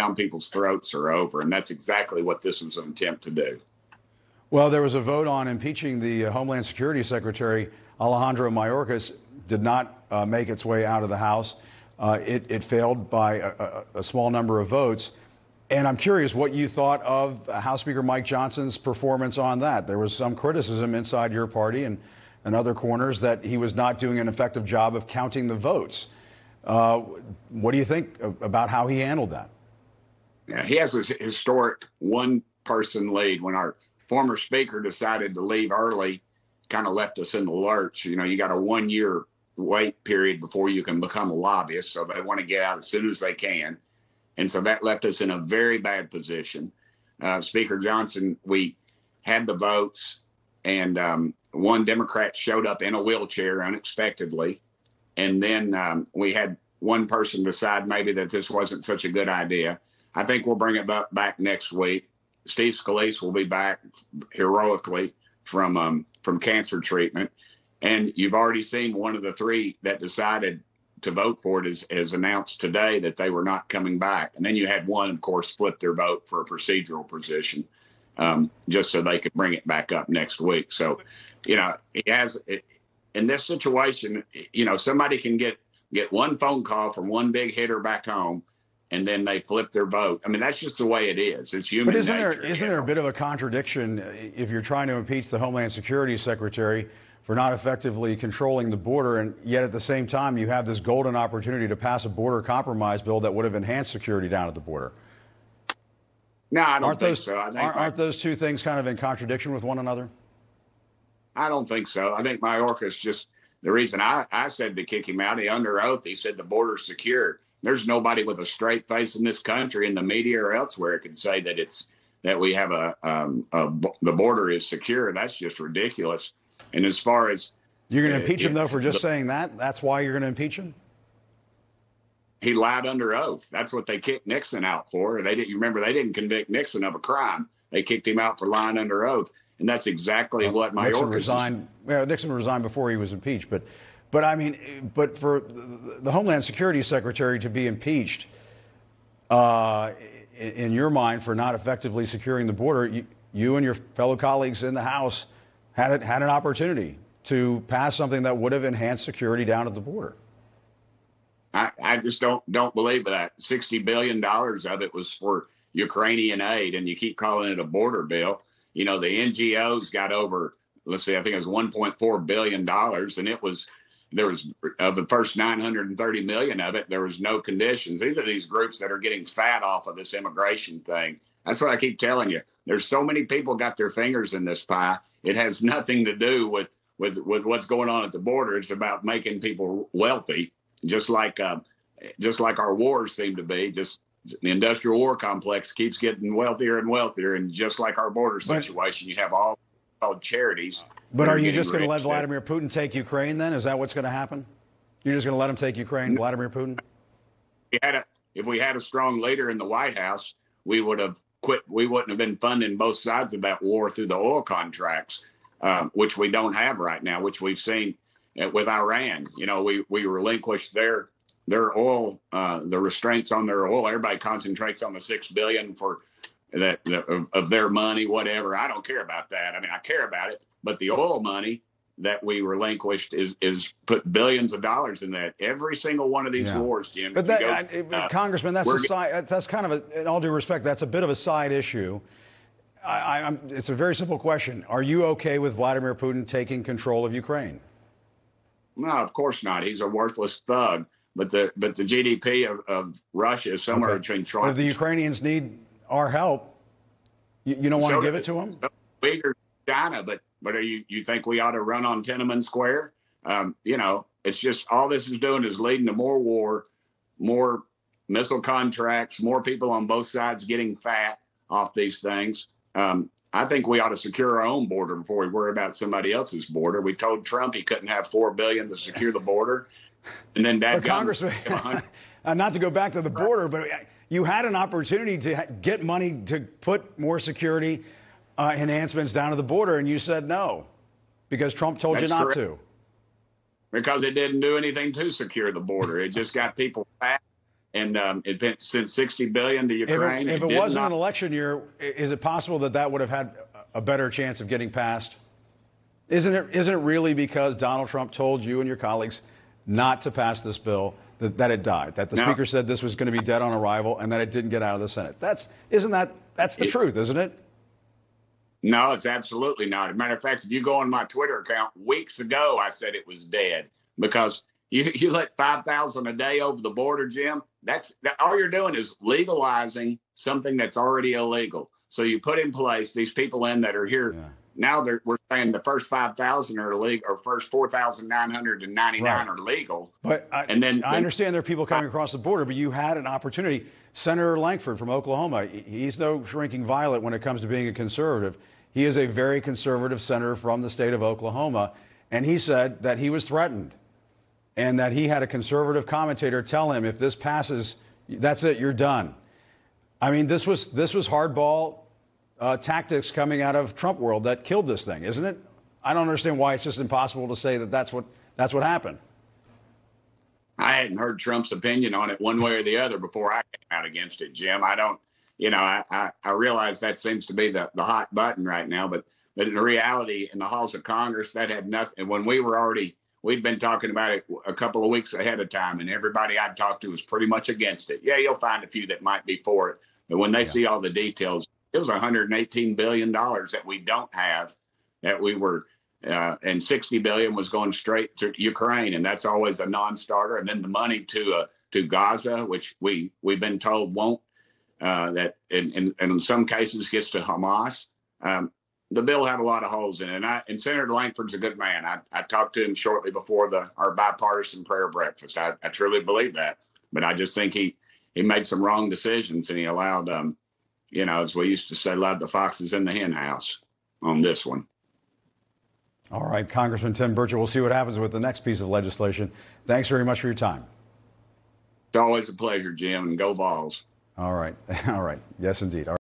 down people's throats are over. And that's exactly what this was an attempt to do. Well, there was a vote on impeaching the Homeland Security Secretary. Alejandro Mayorkas did not make its way out of the House. It failed by a small number of votes. And I'm curious what you thought of House Speaker Mike Johnson's performance on that. There was some criticism inside your party and other corners that he was not doing an effective job of counting the votes. What do you think about how he handled that? Yeah, he has a historic one-person lead. When our former speaker decided to leave early, kind of left us in the lurch. You know, you got a 1-year wait period before you can become a lobbyist, so they want to get out as soon as they can. And so that left us in a very bad position. Speaker Johnson, we had the votes, and one Democrat showed up in a wheelchair unexpectedly. And then we had one person decide maybe that this wasn't such a good idea. I think we'll bring it back next week. Steve Scalise will be back heroically from cancer treatment. And you've already seen one of the three that decided to vote for it is announced today that they were not coming back. And then you had one, of course, flip their vote for a procedural position just so they could bring it back up next week. So, you know, in this situation, you know, somebody can get one phone call from one big hitter back home, and then they flip their vote. I mean, that's just the way it is. It's human nature. But isn't there a bit of a contradiction if you're trying to impeach the Homeland Security Secretary for not effectively controlling the border, and yet at the same time you have this golden opportunity to pass a border compromise bill that would have enhanced security down at the border? No, I don't think so. Aren't those two things kind of in contradiction with one another? I don't think so. I think Mayorkas just, the reason I said to kick him out, he under oath, he said the border's secure. There's nobody with a straight face in this country, in the media or elsewhere, could say that we have the border is secure. That's just ridiculous. And as far as you're going to impeach him, though, for just saying that, that's why you're going to impeach him. He lied under oath. That's what they kicked Nixon out for. They didn't convict Nixon of a crime. They kicked him out for lying under oath. And that's exactly what Mayorkas Nixon resigned. Well, Nixon resigned before he was impeached. But I mean, but for the Homeland Security Secretary to be impeached, in your mind, for not effectively securing the border, you and your fellow colleagues in the House had an opportunity to pass something that would have enhanced security down at the border. I just don't believe that. $60 billion of it was for Ukrainian aid, and you keep calling it a border bill. You know, the NGOs got over, let's see, I think it was $1.4 billion, and there was of the first 930 million of it, there was no conditions. These are these groups that are getting fat off of this immigration thing. That's what I keep telling you. There's so many people got their fingers in this pie. It has nothing to do with what's going on at the border. It's about making people wealthy, just like our wars seem to be. Just the industrial war complex keeps getting wealthier and wealthier, and just like our border situation, you have all charities. But are you just going to let Vladimir Putin take Ukraine then? Is that what's going to happen? You're just going to let him take Ukraine, Vladimir Putin? If we had a strong leader in the White House, we would have quit. We wouldn't have been funding both sides of that war through the oil contracts, which we don't have right now, which we've seen with Iran. You know, we relinquished their oil, the restraints on their oil. Everybody concentrates on the $6 billion for that of their money, whatever. I don't care about that. I mean, I care about it, but the oil money that we relinquished is put billions of dollars in that. Every single one of these wars, Jim. But Congressman, that's kind of in all due respect, that's a bit of a side issue. It's a very simple question. Are you okay with Vladimir Putin taking control of Ukraine? No, of course not. He's a worthless thug. But the GDP of Russia is somewhere between trying. If the Ukrainians need our help, you don't want to give it to them? Bigger China, but you think we ought to run on Tiananmen Square? You know, it's just all this is doing is leading to more war, more missile contracts, more people on both sides getting fat off these things. I think we ought to secure our own border before we worry about somebody else's border. We told Trump he couldn't have $4 billion to secure the border. And then that Congressman, not to go back to the border, but you had an opportunity to get money to put more security enhancements down to the border, and you said no because Trump told you not to. Because it didn't do anything to secure the border. It just got people fat and it sent $60 billion to Ukraine. If it wasn't an election year, is it possible that would have had a better chance of getting passed? Isn't it really because Donald Trump told you and your colleagues not to pass this bill that it died? That the Speaker said this was going to be dead on arrival and that it didn't get out of the Senate? That's the truth, isn't it? No, it's absolutely not. As a matter of fact, if you go on my Twitter account, weeks ago I said it was dead because you let 5,000 a day over the border, Jim. All you're doing is legalizing something that's already illegal. So you put in place these people that are here. Yeah. Now we're saying the first 5,000 are illegal, or first 4,999 are legal. But I understand there are people coming across the border, but you had an opportunity. Senator Lankford from Oklahoma, he's no shrinking violet when it comes to being a conservative. He is a very conservative senator from the state of Oklahoma, and he said that he was threatened and that he had a conservative commentator tell him, if this passes, that's it, you're done. I mean, this was hardball tactics coming out of Trump world that killed this thing, isn't it? I don't understand why it's just impossible to say that that's what happened. I hadn't heard Trump's opinion on it one way or the other before I came out against it, Jim. I don't, I realize that seems to be the hot button right now, but in reality, in the halls of Congress, that had nothing. And when we'd been talking about it a couple of weeks ahead of time, and everybody I'd talked to was pretty much against it. Yeah, you'll find a few that might be for it, but when they see all the details, it was $118 billion that we don't have, that we were, and $60 billion was going straight to Ukraine, and that's always a non-starter. And then the money to Gaza, which we've been told won't, that in some cases gets to Hamas. The bill had a lot of holes in it, and Senator Lankford's a good man. I talked to him shortly before our bipartisan prayer breakfast. I truly believe that, but I just think he made some wrong decisions, and he allowed as we used to say, allowed the foxes in the hen house on this one. All right, Congressman Tim Burchett, we'll see what happens with the next piece of legislation. Thanks very much for your time. It's always a pleasure, Jim, and go Vols. All right. All right. Yes, indeed. All right.